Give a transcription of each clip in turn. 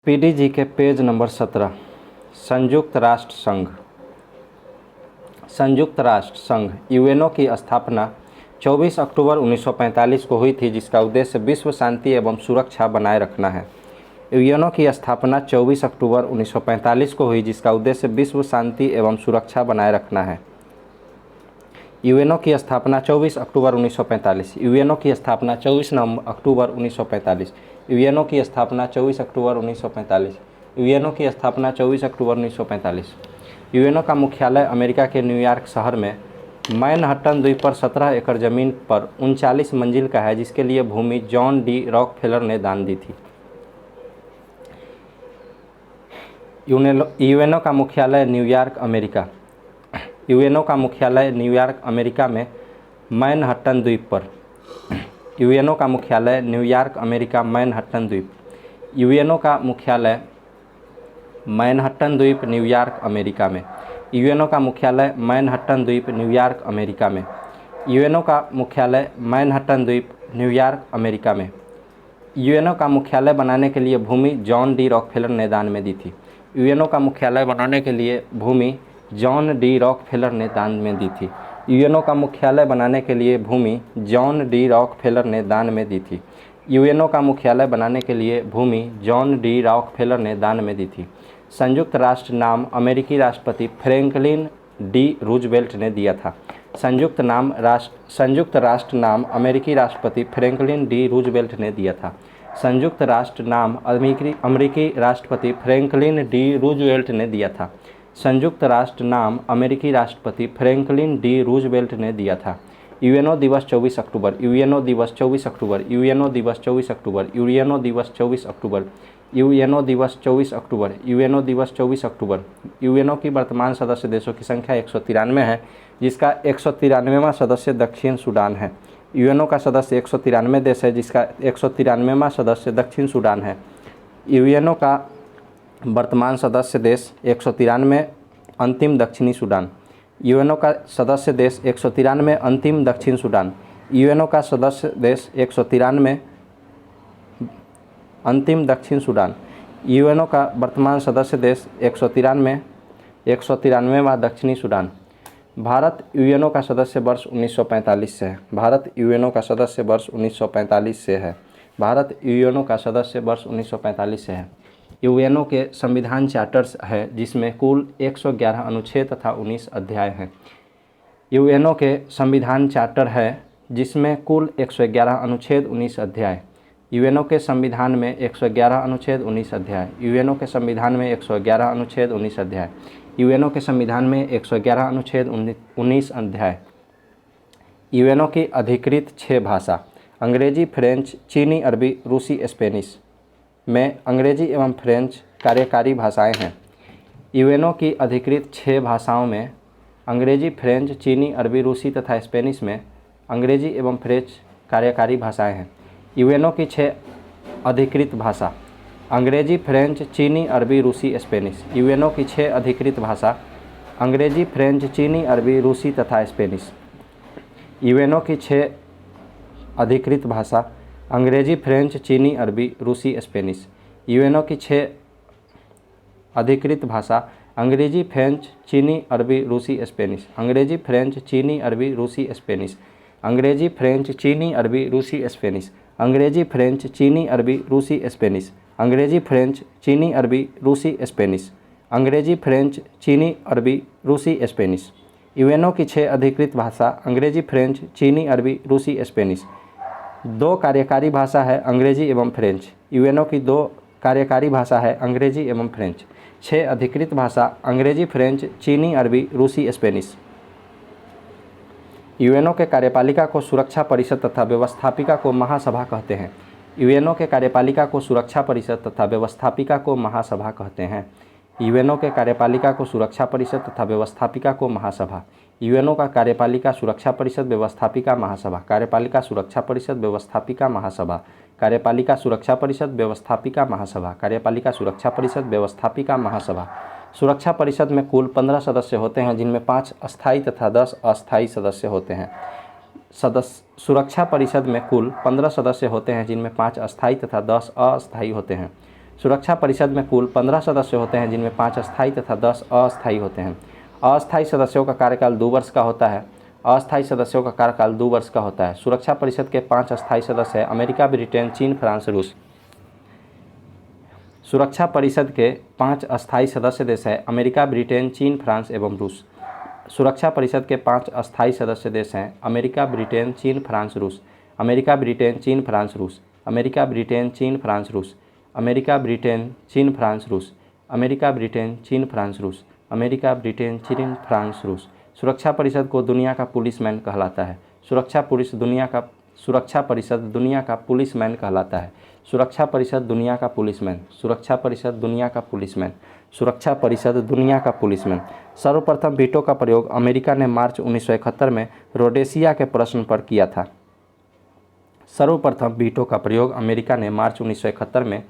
PDG के page number 17। संयुक्त राष्ट्र संघ। संयुक्त राष्ट्र संघ यूएनओ की स्थापना 24 अक्टूबर 1945 को हुई थी, जिसका उद्देश्य विश्व शांति एवं सुरक्षा बनाए रखना है। यूएनओ की स्थापना 24 अक्टूबर 1945 को हुई, जिसका उद्देश्य विश्व शांति एवं सुरक्षा बनाए रखना है। यूएनओ की स्थापना 24 अक्टूबर 1945। यूएनओ की स्थापना 24 अक्टूबर 1945। यूएनओ की स्थापना 24 अक्टूबर 1945। यूएनओ की स्थापना 24 अक्टूबर 1945। यूएनओ का मुख्यालय अमेरिका के न्यूयॉर्क शहर में मैनहट्टन द्वीप पर 17 एकड़ जमीन पर 39 मंजिल का है, जिसके लिए भूमि जॉन डी रॉकफेलर ने दान दी थी। यूएनओ का मुख्यालय न्यूयॉर्क अमेरिका। यूएनओ का मुख्यालय न्यूयॉर्क अमेरिका में मैनहट्टन द्वीप पर। यूएनओ का मुख्यालय न्यूयॉर्क अमेरिका मैनहट्टन द्वीप। यूएनओ का मुख्यालय मैनहट्टन द्वीप न्यूयॉर्क अमेरिका में। यूएनओ का मुख्यालय मैनहट्टन द्वीप न्यूयॉर्क अमेरिका में। यूएनओ का मुख्यालय मैनहट्टन द्वीप न्यूयॉर्क अमेरिका में। यूएनओ का मुख्यालय बनाने के लिए भूमि जॉन डी रॉकफेलर ने दान में दी थी। यूएनओ का मुख्यालय बनाने के लिए भूमि जॉन डी रॉकफेलर ने दान में दी थी। यूएनओ का मुख्यालय बनाने के लिए भूमि जॉन डी रॉकफेलर ने दान में दी थी। यूएनओ का मुख्यालय बनाने के लिए भूमि जॉन डी रॉकफेलर ने दान में दी थी। संयुक्त राष्ट्र नाम अमेरिकी राष्ट्रपति फ्रैंकलिन डी रूजवेल्ट ने दिया था। संयुक्त राष्ट्र नाम अमेरिकी राष्ट्रपति फ्रैंकलिन डी रूजवेल्ट ने दिया था। संयुक्त राष्ट्र नाम अमेरिकी राष्ट्रपति फ्रैंकलिन डी रूजवेल्ट ने दिया था। संयुक्त राष्ट्र नाम अमेरिकी राष्ट्रपति फ्रैंकलिन डी रूजवेल्ट ने दिया था। यूएनओ दिवस 24 अक्टूबर। यूएनओ दिवस 24 अक्टूबर। यूएनओ दिवस 24 अक्टूबर। यूएनओ दिवस 24 अक्टूबर। यूएनओ दिवस 24 अक्टूबर। यूएनओ दिवस 24 अक्टूबर। यूएनओ की वर्तमान सदस्य देशों की संख्या 193 है, जिसका 193वां सदस्य दक्षिण सूडान है। यूएनओ का सदस्य 193 देश है, जिसका 193वां सदस्य दक्षिण सूडान है। यूएनओ का वर्तमान सदस्य देश 193, अंतिम दक्षिणी सूडान। यूएनओ का सदस्य देश 193, अंतिम दक्षिण सूडान। यूएनओ का सदस्य देश 193, अंतिम दक्षिण सूडान। यूएनओ का वर्तमान सदस्य देश 193, 193वां दक्षिणी सूडान। भारत यूएनओ का सदस्य वर्ष 1945 से है। भारत यूएनओ का सदस्य वर्ष 1945 से है। भारत यूएनओ का सदस्य वर्ष 1945 से है। यूएनओ के संविधान चार्टर्स है, जिसमें कुल 111 अनुच्छेद तथा 19 अध्याय हैं। यूएनओ के संविधान चार्टर है, जिसमें कुल 111 अनुच्छेद 19 अध्याय। यूएनओ के संविधान में 111 अनुच्छेद 19 अध्याय। यूएनओ के संविधान में 111 अनुच्छेद 19 अध्याय। यूएनओ के संविधान में 111 अनुच्छेद 19 अध्याय। यूएनओ की अधिकृत 6 भाषा अंग्रेजी, फ्रेंच, चीनी, अरबी, रूसी, स्पेनिश में अंग्रेजी एवं फ्रेंच कार्यकारी भाषाएं हैं। यूएनओ की अधिकृत 6 भाषाओं में अंग्रेजी, फ्रेंच, चीनी, अरबी, रूसी तथा स्पेनिश में अंग्रेजी एवं फ्रेंच कार्यकारी भाषाएं हैं। यूएनओ की 6 अधिकृत भाषा अंग्रेजी, फ्रेंच, चीनी, अरबी, रूसी, स्पेनिश। यूएनओ की 6 अधिकृत भाषा अंग्रेजी, फ्रेंच, चीनी, अरबी, रूसी तथा स्पेनिश। यूएनओ की 6 अधिकृत भाषा अंग्रेजी, फ्रेंच, चीनी, अरबी, रूसी, स्पेनिश। यूएनओ की 6 अधिकृत भाषा अंग्रेजी, फ्रेंच, चीनी, अरबी, रूसी, स्पेनिश। अंग्रेजी, फ्रेंच, चीनी, अरबी, रूसी, स्पेनिश। अंग्रेजी, फ्रेंच, चीनी, अरबी, रूसी, स्पेनिश। अंग्रेजी, फ्रेंच, चीनी, अरबी, रूसी, स्पेनिश। अंग्रेजी, फ्रेंच, चीनी, अरबी, रूसी, स्पेनिश। अंग्रेजी, फ्रेंच, चीनी, अरबी, रूसी, स्पेनिश। यूएनओ की 6 अधिकृत भाषा अंग्रेजी, फ्रेंच, चीनी, अरबी, रूसी, स्पेनिश। 2 कार्यकारी भाषा है अंग्रेजी एवं फ्रेंच। यूएनओ की 2 कार्यकारी भाषा है अंग्रेजी एवं फ्रेंच। 6 अधिकृत भाषा अंग्रेजी, फ्रेंच, चीनी, अरबी, रूसी, स्पेनिश। यूएनओ के कार्यपालिका को सुरक्षा परिषद तथा व्यवस्थापिका को महासभा कहते हैं। यूएनओ के कार्यपालिका को सुरक्षा परिषद तथा व्यवस्थापिका को महासभा कहते हैं। यूएनओ के कार्यपालिका को सुरक्षा परिषद तथा व्यवस्थापिका को महासभा। यूएनओ का कार्यपालिका सुरक्षा परिषद व्यवस्थापिका महासभा। कार्यपालिका सुरक्षा परिषद व्यवस्थापिका महासभा। कार्यपालिका सुरक्षा परिषद व्यवस्थापिका महासभा। कार्यपालिका सुरक्षा परिषद व्यवस्थापिका महासभा। सुरक्षा परिषद में कुल 15 सदस्य होते हैं, जिनमें 5 अस्थायी तथा 10 अस्थायी सदस्य होते हैं। सुरक्षा परिषद में कुल 15 सदस्य होते हैं, जिनमें 5 अस्थायी तथा 10 अस्थायी होते हैं। सुरक्षा परिषद में कुल 15 सदस्य होते हैं, जिनमें 5 स्थायी तथा 10 अस्थायी होते हैं। अस्थायी सदस्यों का कार्यकाल 2 वर्ष का होता है। अस्थायी सदस्यों का कार्यकाल 2 वर्ष का होता है। सुरक्षा परिषद के 5 अस्थायी सदस्य हैं अमेरिका, ब्रिटेन, चीन, फ्रांस, रूस। सुरक्षा परिषद के 5 अस्थायी सदस्य देश हैं अमेरिका, ब्रिटेन, चीन, फ्रांस एवं रूस। सुरक्षा परिषद के 5 अस्थायी सदस्य देश हैं अमेरिका, ब्रिटेन, चीन, फ्रांस, रूस। अमेरिका, ब्रिटेन, चीन, फ्रांस, रूस। अमेरिका, ब्रिटेन, चीन, फ्रांस, रूस। अमेरिका, ब्रिटेन, चीन, फ्रांस, रूस। अमेरिका, ब्रिटेन, चीन, फ्रांस, रूस। अमेरिका, ब्रिटेन, चीन, फ्रांस, रूस। सुरक्षा परिषद को दुनिया का पुलिसमैन कहलाता है। सुरक्षा परिषद दुनिया का पुलिसमैन कहलाता है। सुरक्षा परिषद दुनिया का पुलिसमैन। सुरक्षा परिषद दुनिया का पुलिसमैन। सुरक्षा परिषद दुनिया का पुलिसमैन। सर्वप्रथम वीटो का प्रयोग अमेरिका ने मार्च 1971 में रोडेशिया के प्रश्न पर किया था। सर्वप्रथम वीटो का प्रयोग अमेरिका ने मार्च 1971 में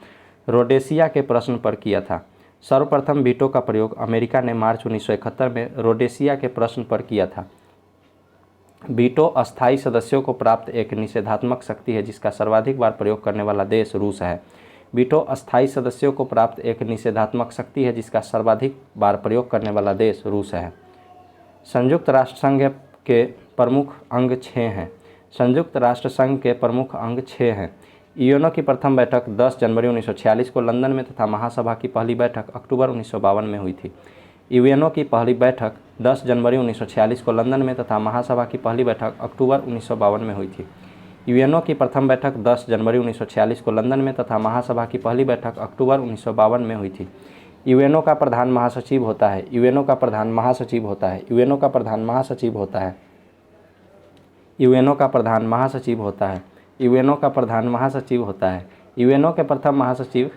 रोडेशिया के प्रश्न पर किया था। सर्वप्रथम वीटो का प्रयोग अमेरिका ने मार्च 1971 में रोडेशिया के प्रश्न पर किया था। वीटो अस्थायी सदस्यों को प्राप्त एक निषेधात्मक शक्ति है, जिसका सर्वाधिक बार प्रयोग करने वाला देश रूस है। वीटो अस्थायी सदस्यों को प्राप्त एक निषेधात्मक शक्ति है, जिसका सर्वाधिक बार प्रयोग करने वाला देश रूस है। संयुक्त राष्ट्र संघ के प्रमुख अंग 6 हैं। संयुक्त राष्ट्र संघ के प्रमुख अंग 6 हैं। यूएनओ की प्रथम बैठक 10 जनवरी 1946 को लंदन में तथा महासभा की पहली बैठक अक्टूबर 1952 में हुई थी। यूएनओ की पहली बैठक 10 जनवरी 1946 को लंदन में तथा महासभा की पहली बैठक अक्टूबर 1952 में हुई थी। यूएनओ की प्रथम बैठक 10 जनवरी 1946 को लंदन में तथा महासभा की पहली बैठक अक्टूबर 1952 में हुई थी। यूएनओ का प्रधान महासचिव होता है। यूएनओ का प्रधान महासचिव होता है। यूएनओ का प्रधान महासचिव होता है। यूएनओ का प्रधान महासचिव होता है। यूएनओ का प्रधान महासचिव होता है। यूएनओ के प्रथम महासचिव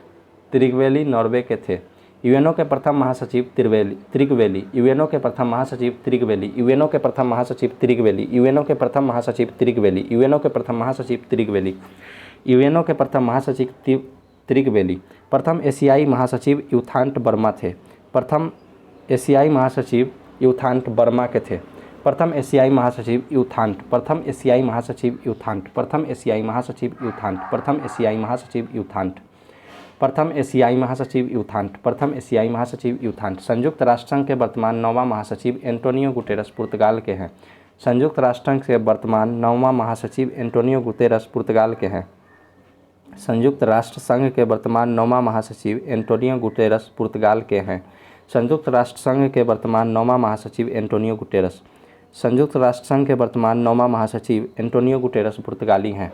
त्रिगवेली नॉर्वे के थे। यूएनओ के प्रथम महासचिव त्रिगवेली। यूएनओ के प्रथम महासचिव त्रिगवेली। यूएनओ के प्रथम महासचिव त्रिगवेली। यूएनओ के प्रथम महासचिव त्रिगवेली। यूएनओ के प्रथम महासचिव त्रिगवेली। यूएनओ के प्रथम महासचिव त्रिगवेली। प्रथम एशियाई महासचिव यूथांट बर्मा थे। प्रथम एशियाई महासचिव यूथांट बर्मा के थे। प्रथम एशियाई महासचिव यूथांट। प्रथम एशियाई महासचिव यूथांट। प्रथम एशियाई महासचिव यूथांट। प्रथम एशियाई महासचिव यूथांट। प्रथम एशियाई महासचिव यूथांट। प्रथम एशियाई महासचिव यूथांट। संयुक्त राष्ट्र संघ के वर्तमान 9वां महासचिव एंटोनियो गुटेरस पुर्तगाल के हैं। संयुक्त राष्ट्र संघ के वर्तमान 9वां महासचिव एंटोनियो गुटेरस पुर्तगाल के हैं। संयुक्त राष्ट्र संघ के वर्तमान 9वां महासचिव एंटोनियो गुटेरस पुर्तगाल के हैं। संयुक्त राष्ट्र संघ के वर्तमान 9वां महासचिव एंटोनियो गुटेरस। संयुक्त राष्ट्र संघ के वर्तमान 9वां महासचिव एंटोनियो गुटेरस पुर्तगाली हैं।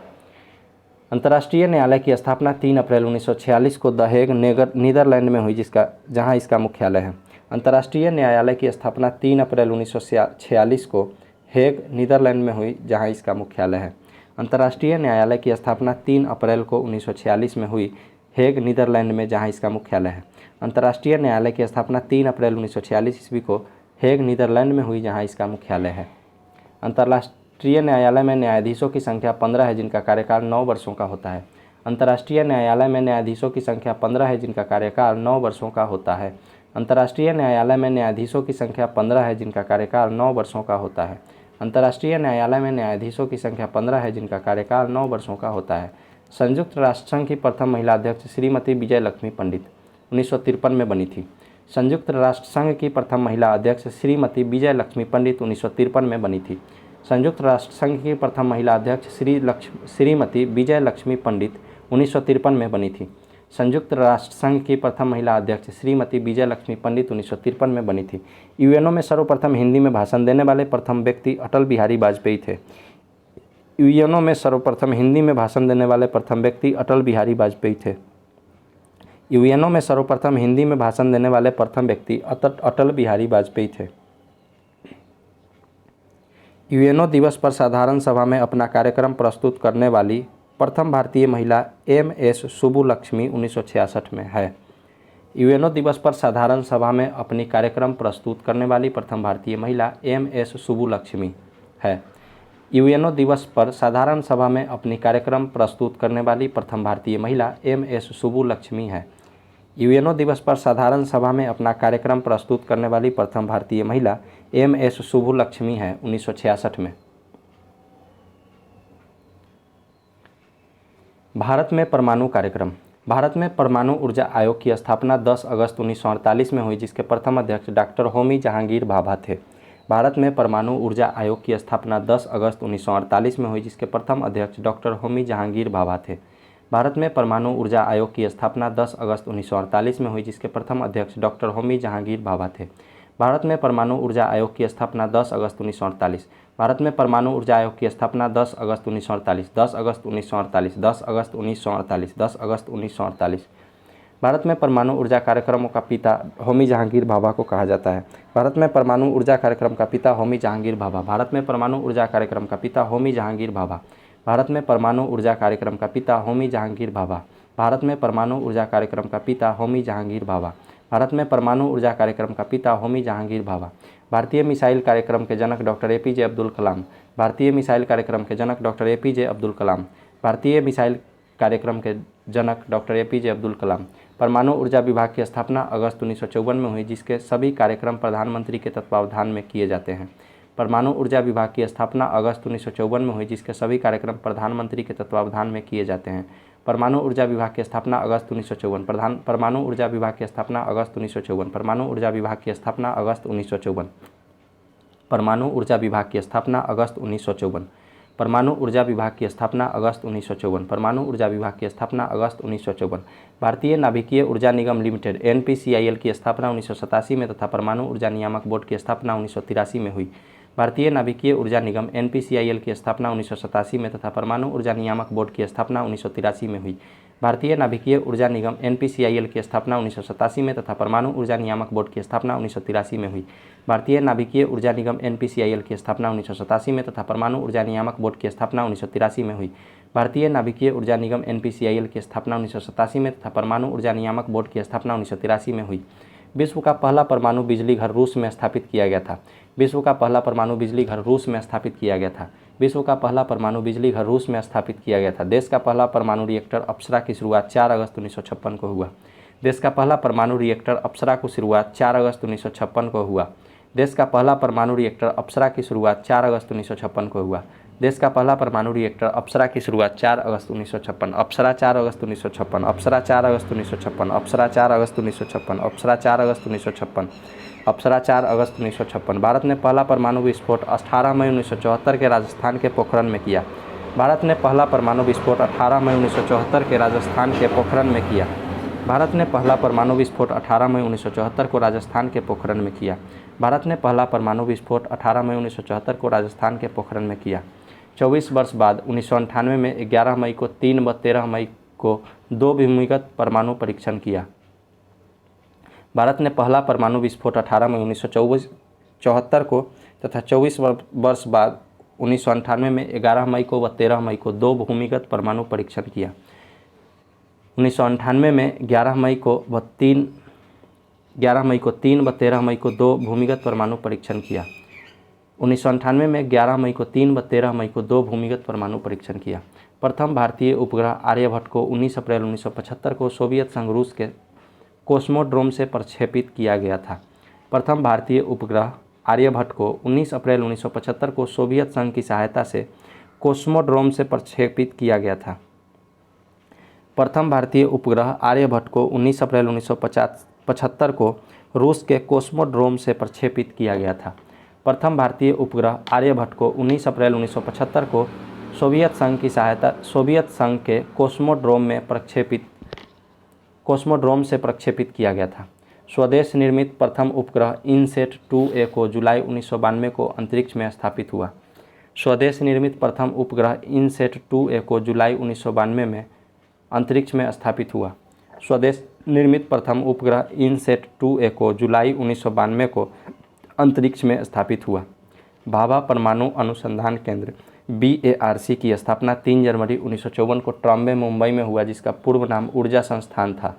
अंतर्राष्ट्रीय न्यायालय की स्थापना 3 अप्रैल 1946 को द हेग नीदरलैंड में हुई, जहां इसका मुख्यालय है। अंतर्राष्ट्रीय न्यायालय की स्थापना 3 अप्रैल 1946 को हेग नीदरलैंड में हुई, जहां इसका मुख्यालय है। अंतर्राष्ट्रीय न्यायालय की स्थापना 3 अप्रैल को 1946 में हुई, हेग नीदरलैंड में, जहां इसका मुख्यालय है। अंतर्राष्ट्रीय न्यायालय की स्थापना 3 अप्रैल 1946 ईस्वी को हेग नीदरलैंड में हुई, जहां इसका मुख्यालय है। अंतर्राष्ट्रीय न्यायालय में न्यायाधीशों की संख्या 15 है, जिनका कार्यकाल 9 वर्षों का होता है। अंतर्राष्ट्रीय न्यायालय में न्यायाधीशों की संख्या 15 है, जिनका कार्यकाल 9 वर्षों का होता है। अंतर्राष्ट्रीय न्यायालय में न्यायाधीशों की संख्या 15 है, जिनका कार्यकाल 9 वर्षों का होता है। अंतर्राष्ट्रीय न्यायालय में न्यायाधीशों की संख्या 15 है, जिनका कार्यकाल 9 वर्षों का होता है। संयुक्त राष्ट्र संघ की प्रथम महिला अध्यक्ष श्रीमती विजय लक्ष्मी पंडित 1953 में बनी थी। संयुक्त राष्ट्र संघ की प्रथम महिला अध्यक्ष श्रीमती विजय लक्ष्मी पंडित 1953 में बनी थी। संयुक्त राष्ट्र संघ की प्रथम महिला अध्यक्ष श्रीमती विजय लक्ष्मी पंडित 1953 में बनी थी। संयुक्त राष्ट्र संघ की प्रथम महिला अध्यक्ष श्रीमती विजय लक्ष्मी पंडित 1953 में बनी थी। यूएनओ में सर्वप्रथम हिंदी में भाषण देने वाले प्रथम व्यक्ति अटल बिहारी वाजपेयी थे। यूएनओ में सर्वप्रथम हिंदी में भाषण देने वाले प्रथम व्यक्ति अटल बिहारी वाजपेयी थे। यूएनओ में सर्वप्रथम हिंदी में भाषण देने वाले प्रथम व्यक्ति अटल बिहारी वाजपेयी थे। यूएनओ दिवस पर साधारण सभा में अपना कार्यक्रम प्रस्तुत करने वाली प्रथम भारतीय महिला एम.एस. सुब्बुलक्ष्मी 1966 में है। यूएनओ दिवस पर साधारण सभा में अपनी कार्यक्रम प्रस्तुत करने वाली प्रथम भारतीय महिला एम.एस. सुब्बुलक्ष्मी है। यूएनओ दिवस पर साधारण सभा में अपनी कार्यक्रम प्रस्तुत करने वाली प्रथम भारतीय महिला एम.एस. सुब्बुलक्ष्मी है। यूएनओ दिवस पर साधारण सभा में अपना कार्यक्रम प्रस्तुत करने वाली प्रथम भारतीय महिला एम.एस. सुब्बुलक्ष्मी है 1966 में। भारत में परमाणु कार्यक्रम। भारत में परमाणु ऊर्जा आयोग की स्थापना 10 अगस्त 1948 में हुई, जिसके प्रथम अध्यक्ष डॉक्टर होमी जहांगीर भाभा थे। भारत में परमाणु ऊर्जा आयोग की स्थापना 10 अगस्त 1948 में हुई, जिसके प्रथम अध्यक्ष डॉक्टर होमी जहांगीर भाभा थे। भारत में परमाणु ऊर्जा आयोग की स्थापना 10 अगस्त 1948 में हुई, जिसके प्रथम अध्यक्ष डॉक्टर होमी जहांगीर भाभा थे। भारत में परमाणु ऊर्जा आयोग की स्थापना 10 अगस्त 1948। भारत में परमाणु ऊर्जा आयोग की स्थापना 10 अगस्त 1948, 10 अगस्त 1948, 10 अगस्त 1948, 10 अगस्त 1948। भारत में परमाणु ऊर्जा कार्यक्रमों का पिता होमी जहांगीर भाभा को कहा जाता है। भारत में परमाणु ऊर्जा कार्यक्रम का पिता होमी जहांगीर भाभा। भारत में परमाणु ऊर्जा कार्यक्रम का पिता होमी जहांगीर भाभा। भारत में परमाणु ऊर्जा कार्यक्रम का पिता होमी जहांगीर भाभा। भारत में परमाणु ऊर्जा कार्यक्रम का पिता होमी जहांगीर भाभा। भारत में परमाणु ऊर्जा कार्यक्रम का पिता होमी जहांगीर भाभा। भारतीय मिसाइल कार्यक्रम के जनक डॉक्टर एपीजे अब्दुल कलाम। भारतीय मिसाइल कार्यक्रम के जनक डॉक्टर एपीजे अब्दुल कलाम। भारतीय मिसाइल कार्यक्रम के जनक डॉक्टर एपीजे अब्दुल कलाम। परमाणु ऊर्जा विभाग की स्थापना अगस्त 1954 में हुई, जिसके सभी कार्यक्रम प्रधानमंत्री के तत्वावधान में किए जाते हैं। परमाणु ऊर्जा विभाग की स्थापना अगस्त 1954 में हुई, जिसके सभी कार्यक्रम प्रधानमंत्री के तत्वावधान में किए जाते हैं। परमाणु ऊर्जा विभाग की स्थापना अगस्त 1954। परमाणु ऊर्जा विभाग की स्थापना अगस्त 1954। परमाणु ऊर्जा विभाग की स्थापना अगस्त 1954। परमाणु ऊर्जा विभाग की स्थापना अगस्त 1954। परमाणु ऊर्जा विभाग की स्थापना अगस्त 1954। परमाणु ऊर्जा विभाग की स्थापना अगस्त 1954। भारतीय नाभिकीय ऊर्जा निगम लिमिटेड NPCIL की स्थापना 1987 में तथा परमाणु ऊर्जा नियामक बोर्ड की स्थापना 1983 में हुई। भारतीय नाभिकीय ऊर्जा निगम NPCIL की स्थापना 1987 में तथा परमाणु ऊर्जा नियामक बोर्ड की स्थापना 1983 में हुई। भारतीय नाभिकीय ऊर्जा निगम NPCIL की स्थापना 1987 में तथा परमाणु ऊर्जा नियामक बोर्ड की स्थापना 1983 में हुई। भारतीय नाभिकीय ऊर्जा निगम NPCIL की स्थापना 1987 में तथा परमाणु ऊर्जा नियामक बोर्ड की स्थापना 1983 में हुई। भारतीय नाभिकीय ऊर्जा निगम NPCIL की स्थापना 1987 में तथा परमाणु ऊर्जा नियामक बोर्ड की स्थापना 1983 में हुई। विश्व का पहला परमाणु बिजली घर रूस में स्थापित किया गया था। विश्व का पहला परमाणु बिजली घर रूस में स्थापित किया गया था। विश्व का पहला परमाणु बिजली घर रूस में स्थापित किया गया था। देश का पहला परमाणु रिएक्टर अप्सरा की शुरुआत 4 अगस्त 1956 को हुआ। देश का पहला परमाणु रिएक्टर अप्सरा की शुरुआत 4 अगस्त 1956 को हुआ। देश का पहला परमाणु रिएक्टर अप्सरा की शुरुआत 4 अगस्त 1956 को हुआ। देश का पहला परमाणु रिएक्टर अप्सरा की शुरुआत 4 अगस्त 1956। अप्सरा 4 अगस्त 1956। अप्सरा 4 अगस्त 1956। अप्सरा 4 अगस्त 1956। अप्सरा 4 अगस्त 1956। अप्सरा 4 अगस्त 1956। भारत ने पहला परमाणु विस्फोट 18 मई 1974 के राजस्थान के पोखरण में किया। भारत ने पहला परमाणु विस्फोट 18 मई 1974 के राजस्थान के पोखरण में किया। भारत ने पहला परमाणु विस्फोट 18 मई 1974 को राजस्थान के पोखरण में किया। भारत ने पहला परमाणु विस्फोट 18 मई 1974 को राजस्थान के पोखरण में किया। 24 वर्ष बाद 1998 में 11 मई को 3 व 13 मई को 2 भूमिगत परमाणु परीक्षण किया। भारत ने पहला परमाणु विस्फोट 18 मई 1974 को तथा 24 वर्ष बाद 1998 में 11 मई को व 13 मई को 2 भूमिगत परमाणु परीक्षण किया। 1998 में 11 मई को 3 व 13 मई को 2 भूमिगत परमाणु परीक्षण किया। 1998 में 11 मई को 3 व 13 मई को 2 भूमिगत परमाणु परीक्षण किया। प्रथम भारतीय उपग्रह आर्यभट्ट को 19 अप्रैल 1975 को सोवियत संघ रूस के कोस्मोड्रोम से प्रक्षेपित किया गया था। प्रथम भारतीय उपग्रह आर्यभट्ट को 19 अप्रैल 1975 को सोवियत संघ की सहायता से कोस्मोड्रोम से प्रक्षेपित किया गया था। प्रथम भारतीय उपग्रह आर्यभट्ट को 19 अप्रैल 1975 को रूस के कोस्मोड्रोम से प्रक्षेपित किया गया था। प्रथम भारतीय उपग्रह आर्यभट्ट को 19 अप्रैल 1975 को सोवियत संघ के कोस्मोड्रोम से प्रक्षेपित किया गया था। स्वदेश निर्मित प्रथम उपग्रह इनसेट 2A को जुलाई 1992 को अंतरिक्ष में स्थापित हुआ। स्वदेश निर्मित प्रथम उपग्रह इनसेट 2A को जुलाई 1992 में अंतरिक्ष में स्थापित हुआ। स्वदेश निर्मित प्रथम उपग्रह इनसेट 2A को जुलाई 1992 को अंतरिक्ष में स्थापित हुआ। भाभा परमाणु अनुसंधान केंद्र BARC की स्थापना 3 जनवरी 1954 को ट्राम्बे मुंबई में हुआ, जिसका पूर्व नाम ऊर्जा संस्थान था।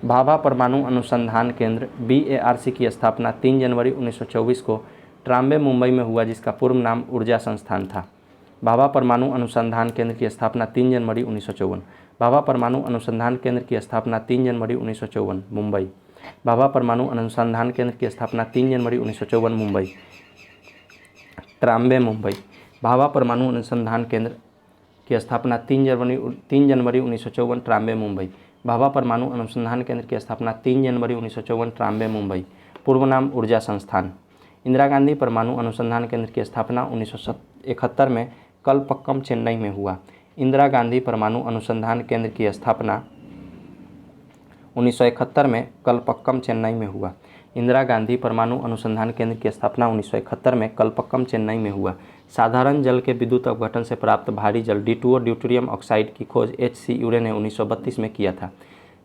भाभा परमाणु अनुसंधान केंद्र BARC की स्थापना 3 जनवरी 1924 को ट्राम्बे मुंबई में हुआ, जिसका पूर्व नाम ऊर्जा संस्थान था। भाभा परमाणु अनुसंधान केंद्र की स्थापना 3 जनवरी 1954। भाभा परमाणु अनुसंधान केंद्र की स्थापना 3 जनवरी 1954 मुंबई। भाभा परमाणु अनुसंधान केंद्र की स्थापना 3 जनवरी 1954 मुंबई। ट्राम्बे मुंबई। भाभा परमाणु अनुसंधान केंद्र की स्थापना 3 जनवरी 1954 ट्राम्बे मुंबई। भाभा परमाणु अनुसंधान केंद्र की स्थापना 3 जनवरी 1954 ट्राम्बे मुंबई, पूर्व नाम ऊर्जा संस्थान। इंदिरा गांधी परमाणु अनुसंधान केंद्र की स्थापना 1971 में कलपक्कम चेन्नई में हुआ। इंदिरा गांधी परमाणु अनुसंधान केंद्र की स्थापना 1971 में कलपक्कम चेन्नई में हुआ। इंदिरा गांधी परमाणु अनुसंधान केंद्र की स्थापना 1971 में कलपक्कम चेन्नई में हुआ। साधारण जल के विद्युत अपघटन से प्राप्त भारी जल D2O ड्यूटेरियम ऑक्साइड की खोज H.C. यूरे ने 1932 में किया था।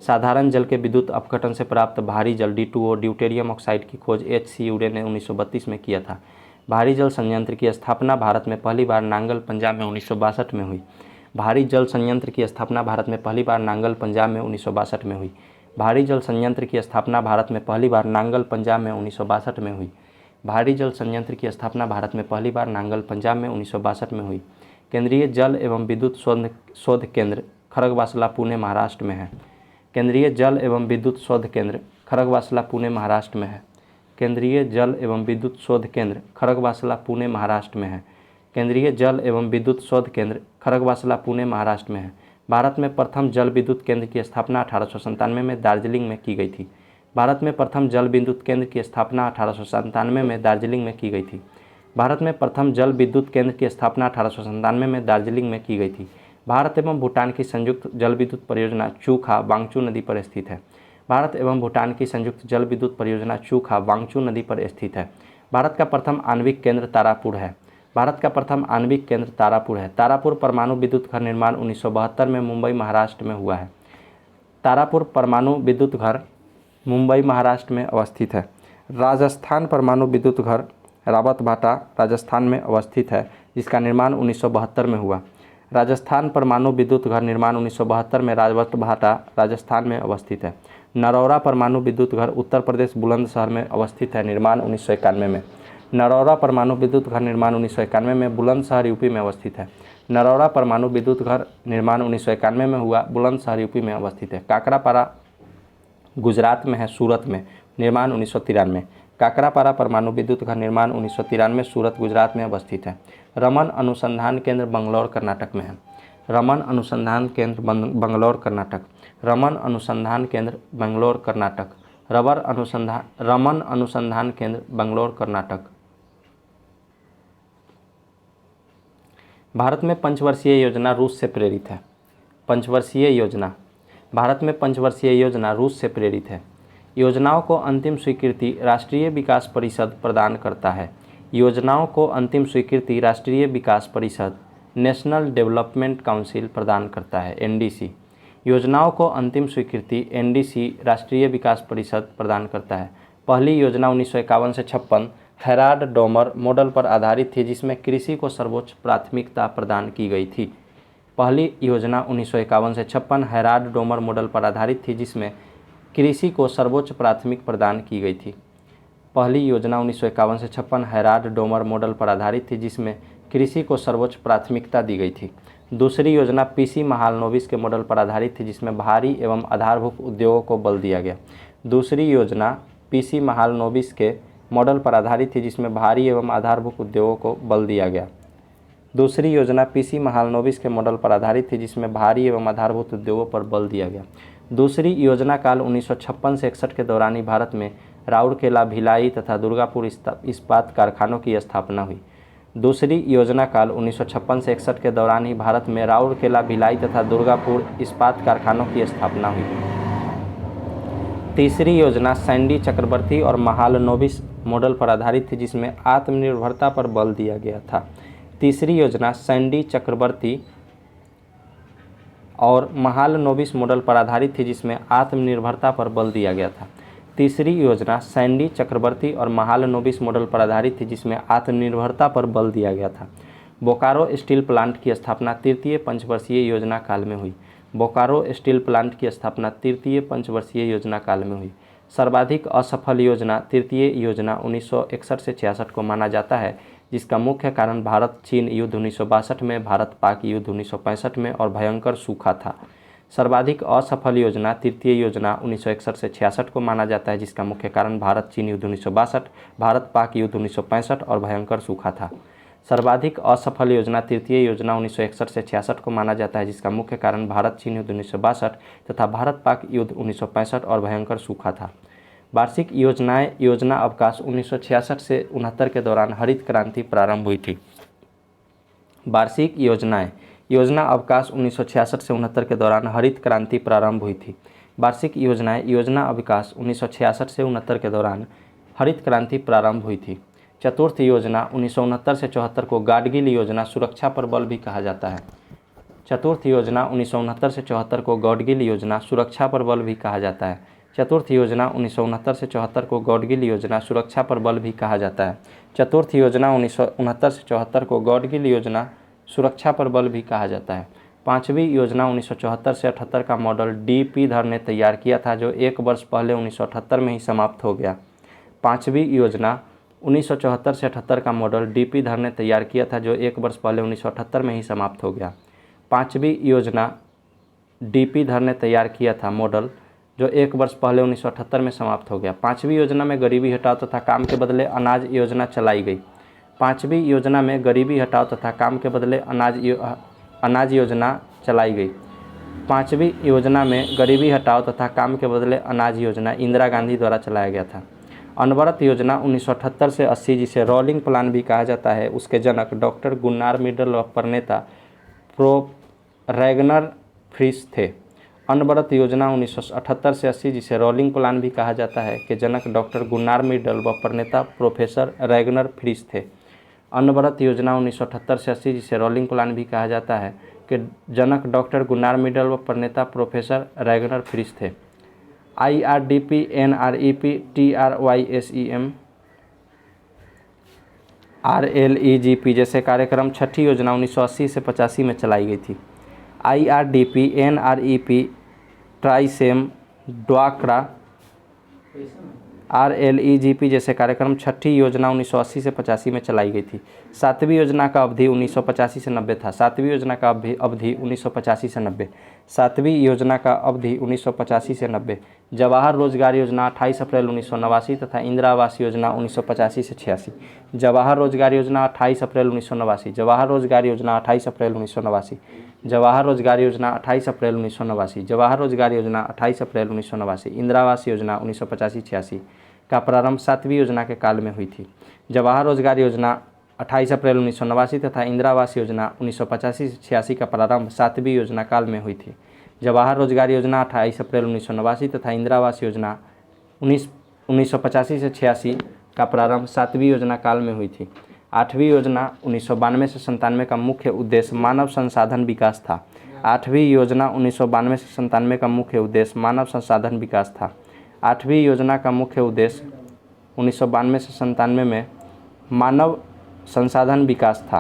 साधारण जल के विद्युत अपघटन से प्राप्त भारी जल D2O ड्यूटेरियम ऑक्साइड की खोज H.C. यूरे ने 1932 में किया था। भारी जल संयंत्र की स्थापना भारत में पहली बार नांगल पंजाब में 1962 में हुई। भारी जल संयंत्र की स्थापना भारत में पहली बार नांगल पंजाब में 1962 में हुई। भारी जल संयंत्र की स्थापना भारत में पहली बार नांगल पंजाब में 1962 में हुई। भारी जल संयंत्र की स्थापना भारत में पहली बार नांगल पंजाब में 1962 में हुई। केंद्रीय जल एवं विद्युत शोध केंद्र खड़गवासला पुणे महाराष्ट्र में है। केंद्रीय जल एवं विद्युत शोध केंद्र खड़गवासला पुणे महाराष्ट्र में है। केंद्रीय जल एवं विद्युत शोध केंद्र खड़गवासला पुणे महाराष्ट्र में है। केंद्रीय जल एवं विद्युत शोध केंद्र खड़गवासला पुणे महाराष्ट्र में है। भारत में प्रथम जल विद्युत केंद्र की स्थापना 1897 में दार्जिलिंग में की गई थी। भारत में प्रथम जल विद्युत केंद्र की स्थापना 1897 में दार्जिलिंग में की गई थी। भारत में प्रथम जल विद्युत केंद्र की स्थापना 1897 में दार्जिलिंग में की गई थी। भारत एवं भूटान की संयुक्त जल विद्युत परियोजना चूखा वांगचू नदी पर स्थित है। भारत एवं भूटान की संयुक्त जल विद्युत परियोजना चूखा वांगचू नदी पर स्थित है। भारत का प्रथम आणविक केंद्र तारापुर है। भारत का प्रथम आणविक केंद्र तारापुर है। तारापुर परमाणु विद्युत घर निर्माण 1972 में मुंबई महाराष्ट्र में हुआ है। तारापुर परमाणु विद्युत घर मुंबई महाराष्ट्र में अवस्थित है। राजस्थान परमाणु विद्युत घर रावतभाटा राजस्थान में अवस्थित है, जिसका निर्माण 1972 में हुआ। राजस्थान परमाणु विद्युत घर निर्माण 1972 में रावतभाटा राजस्थान में अवस्थित है। नरौरा परमाणु विद्युत घर उत्तर प्रदेश बुलंदशहर में अवस्थित है, निर्माण 1991 में। नरौरा परमाणु विद्युत घर निर्माण 1991 में बुलंदशहर यूपी में अवस्थित है। नरौरा परमाणु विद्युत घर निर्माण 1991 में हुआ, बुलंदशहर यूपी में अवस्थित है। काकरापारा गुजरात में है, सूरत में, निर्माण 1993। काकरापारा परमाणु विद्युत घर निर्माण 1993 सूरत गुजरात में अवस्थित है। रमन अनुसंधान केंद्र बंगलौर कर्नाटक में है। रमन अनुसंधान केंद्र बंगलौर कर्नाटक। रमन अनुसंधान केंद्र बंगलौर कर्नाटक। रमन अनुसंधान केंद्र बंगलौर कर्नाटक। भारत में पंचवर्षीय योजना रूस से प्रेरित है। पंचवर्षीय योजना भारत में पंचवर्षीय योजना रूस से प्रेरित है। योजनाओं को अंतिम स्वीकृति राष्ट्रीय विकास परिषद प्रदान करता है। योजनाओं को अंतिम स्वीकृति राष्ट्रीय विकास परिषद नेशनल डेवलपमेंट काउंसिल प्रदान करता है, NDC। योजनाओं को अंतिम स्वीकृति NDC राष्ट्रीय विकास परिषद प्रदान करता है। पहली योजना 1951 से 56 हेराल्ड डोमर मॉडल पर आधारित थी, जिसमें कृषि को सर्वोच्च प्राथमिकता प्रदान की गई थी। पहली योजना 1951 से 56 हेराल्ड डोमर मॉडल पर आधारित थी, जिसमें कृषि को सर्वोच्च प्राथमिकता प्रदान की गई थी। पहली योजना 1951 से 56 हेराल्ड डोमर मॉडल पर आधारित थी, जिसमें कृषि को सर्वोच्च प्राथमिकता दी गई थी। दूसरी योजना PC महालनोबिस के मॉडल पर आधारित थी, जिसमें भारी एवं आधारभूत उद्योगों को बल दिया गया। दूसरी योजना PC महालनोबिस के मॉडल पर आधारित थी, जिसमें भारी एवं आधारभूत उद्योगों को बल दिया गया। दूसरी योजना PC महालनोबिस के मॉडल पर आधारित थी, जिसमें भारी एवं आधारभूत उद्योगों पर बल दिया गया। दूसरी योजना काल 1956 से 61 के दौरान ही भारत में राउरकेला, भिलाई तथा दुर्गापुर इस्पात कारखानों की स्थापना हुई। दूसरी योजना काल 1956 से 61 के दौरान ही भारत में राउरकेला, भिलाई तथा दुर्गापुर इस्पात कारखानों की स्थापना हुई। तीसरी योजना सैंडी चक्रवर्ती और महालनोबिस मॉडल पर आधारित थी, जिसमें आत्मनिर्भरता पर बल दिया गया था। तीसरी योजना सैंडी चक्रवर्ती और महालनोबिस मॉडल पर आधारित थी, जिसमें आत्मनिर्भरता पर बल दिया गया था। तीसरी योजना सैंडी चक्रवर्ती और महालनोबिस मॉडल पर आधारित थी, जिसमें आत्मनिर्भरता पर बल दिया गया था। बोकारो स्टील प्लांट की स्थापना तृतीय पंचवर्षीय योजना काल में हुई। बोकारो स्टील प्लांट की स्थापना तृतीय पंचवर्षीय योजना काल में हुई। सर्वाधिक असफल योजना तृतीय योजना 1961 से 66 को माना जाता है, जिसका मुख्य कारण भारत चीन युद्ध 1962 में, भारत पाक युद्ध 1965 में और भयंकर सूखा था। सर्वाधिक असफल योजना तृतीय योजना 1961 से 66 को माना जाता है, जिसका मुख्य कारण भारत चीन युद्ध 1962, भारत पाक युद्ध 1965 और भयंकर सूखा था। सर्वाधिक असफल योजना तृतीय योजना 1961 से 66 को माना जाता है, जिसका मुख्य कारण भारत चीन युद्ध 1962 तथा भारत पाक युद्ध 1965 और भयंकर सूखा था। वार्षिक योजनाएं योजना अवकाश 1966 से 69 के दौरान हरित क्रांति प्रारंभ हुई थी। वार्षिक योजनाएं योजना अवकाश 1966 से 69 के दौरान हरित क्रांति प्रारंभ हुई थी। वार्षिक योजनाएं योजना अवकाश 1966 से 69 के दौरान हरित क्रांति प्रारंभ हुई थी। चतुर्थ योजना 1969 से 74 को गाडगिल योजना सुरक्षा पर बल भी कहा जाता है। चतुर्थ योजना 1969 से 74 को गाडगिल योजना सुरक्षा पर बल भी कहा जाता है। चतुर्थ योजना 1969 से 74 को गाडगिल योजना सुरक्षा पर बल भी कहा जाता है। चतुर्थ योजना 1969 से 74 को गाडगिल योजना सुरक्षा पर बल भी कहा जाता है। पाँचवीं योजना 1974 से 78 का मॉडल डी.पी. धर ने तैयार किया था, जो एक वर्ष पहले 1978 में ही समाप्त हो गया। पाँचवीं योजना 1974 से 78 का मॉडल डी.पी. धर ने तैयार किया था, जो एक वर्ष पहले 1978 में ही समाप्त हो गया। पाँचवीं योजना डी.पी. धर ने तैयार किया था मॉडल, जो एक वर्ष पहले 1978 में समाप्त हो गया। पाँचवीं योजना में गरीबी हटाओ तथा काम के बदले अनाज योजना चलाई गई। पाँचवीं योजना में गरीबी हटाओ तथा काम के बदले अनाज योजना चलाई गई। पाँचवीं योजना में गरीबी हटाओ तथा काम के बदले अनाज योजना इंदिरा गांधी द्वारा चलाया गया था। अनवरत योजना 1978 से 80, जिसे रोलिंग प्लान भी कहा जाता है, उसके जनक डॉक्टर गुन्नार मिडल और प्रणेता प्रो रैगनर फ्रिस थे। अनवरत योजना 1978 से 80, जिसे रोलिंग प्लान भी कहा जाता है, के जनक डॉक्टर गुन्नार मिडल व प्रणेता प्रोफेसर रैगनर फ्रिस थे। अनवरत योजना 1978 से 80, जिसे रोलिंग प्लान भी कहा जाता है, के जनक डॉक्टर गुन्नार मिडल व प्रणेता प्रोफेसर रैगनर फ्रिस थे। IRDP, NREP, TRYSEM, RLEGP जैसे कार्यक्रम छठी योजना 1980 से 85 में चलाई गई थी। IRDP, NREP, ट्राइसेम, ड्वाक्रा, RLEGP जैसे कार्यक्रम छठी योजना 1980 से 85 में चलाई गई थी। सातवीं योजना का अवधि 1985 से 90 था। सातवीं योजना का अवधि 1985 से 90। सातवीं योजना का अवधि 1985 से 90। जवाहर रोजगार योजना 28 अप्रैल 1989 तथा इंदिरा आवास योजना 1985 से 86। जवाहर रोजगार योजना 28 अप्रैल 1989। जवाहर रोजगार योजना 28 अप्रैल 1989। जवाहर रोजगार योजना 28 अप्रैल 1989। जवाहर रोजगार योजना 28 अप्रैल 1989। इंदिरा आवास योजना 1985-86 का प्रारंभ सातवीं योजना के काल में हुई थी। जवाहर रोजगार योजना 28 अप्रैल 1989 तथा इंदिरा आवास योजना 1985-86 का प्रारंभ सातवीं योजना काल में हुई थी। जवाहर रोजगार योजना 28 अप्रैल 1989 तथा इंदिरा आवास योजना 1985-86 का प्रारंभ सातवीं योजना काल में हुई थी। आठवीं योजना 1992 से 97 का मुख्य उद्देश्य मानव संसाधन विकास था। आठवीं योजना 1992 से 97 का मुख्य उद्देश्य मानव संसाधन विकास था। आठवीं योजना का मुख्य उद्देश्य 1992 से 97 में मानव संसाधन विकास था।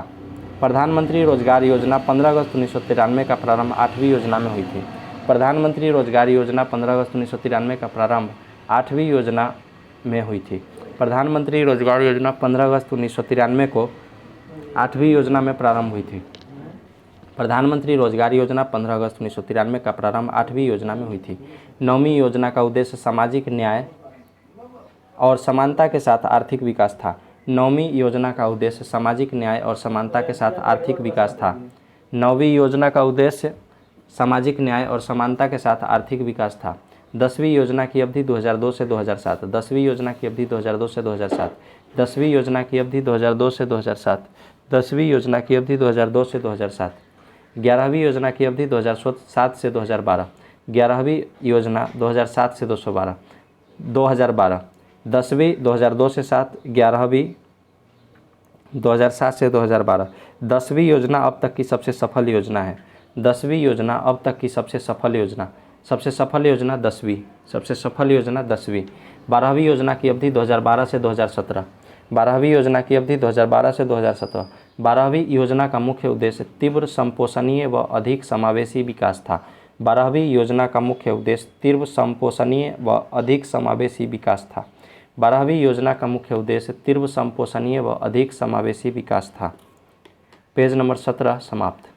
प्रधानमंत्री रोजगार योजना 15 अगस्त 1993 का प्रारंभ आठवीं योजना में हुई थी। प्रधानमंत्री रोजगार योजना 15 अगस्त 1993 का प्रारंभ आठवीं योजना में हुई थी। प्रधानमंत्री रोजगार योजना 15 अगस्त 1993 को आठवीं योजना में प्रारंभ हुई थी। प्रधानमंत्री रोजगार योजना 15 अगस्त 1993 का प्रारंभ आठवीं योजना में हुई थी। नौवीं योजना का उद्देश्य सामाजिक न्याय और समानता के साथ आर्थिक विकास था। नौवीं योजना का उद्देश्य सामाजिक न्याय और समानता के साथ आर्थिक विकास था। नौवीं योजना का उद्देश्य सामाजिक न्याय और समानता के साथ आर्थिक विकास था। 10वीं योजना की अवधि 2002 से 2007। 10वीं योजना की अवधि 2002 से 2007। 10वीं योजना की अवधि 2002 से 2007। 10वीं योजना की अवधि 2002 से 2007। 11वीं योजना की अवधि 2007 से 2012। 11वीं योजना 2007 से 2012। 10वीं 2002 से 7। 11वीं 2007 से 2012। 10वीं योजना अब तक की सबसे सफल योजना है। 10वीं योजना अब तक की सबसे सफल योजना। सबसे सफल योजना 10वीं। सबसे सफल योजना 10वीं। 12वीं योजना की अवधि 2012 से 2017। 12वीं योजना की अवधि 2012 से 2017। 12वीं योजना का मुख्य उद्देश्य तीव्र संपोषणीय व अधिक समावेशी विकास था। 12वीं योजना का मुख्य उद्देश्य तीव्र संपोषणीय व अधिक समावेशी विकास था। 12वीं योजना का मुख्य उद्देश्य तीव्र संपोषणीय व अधिक समावेशी विकास था। पेज नंबर 17 समाप्त।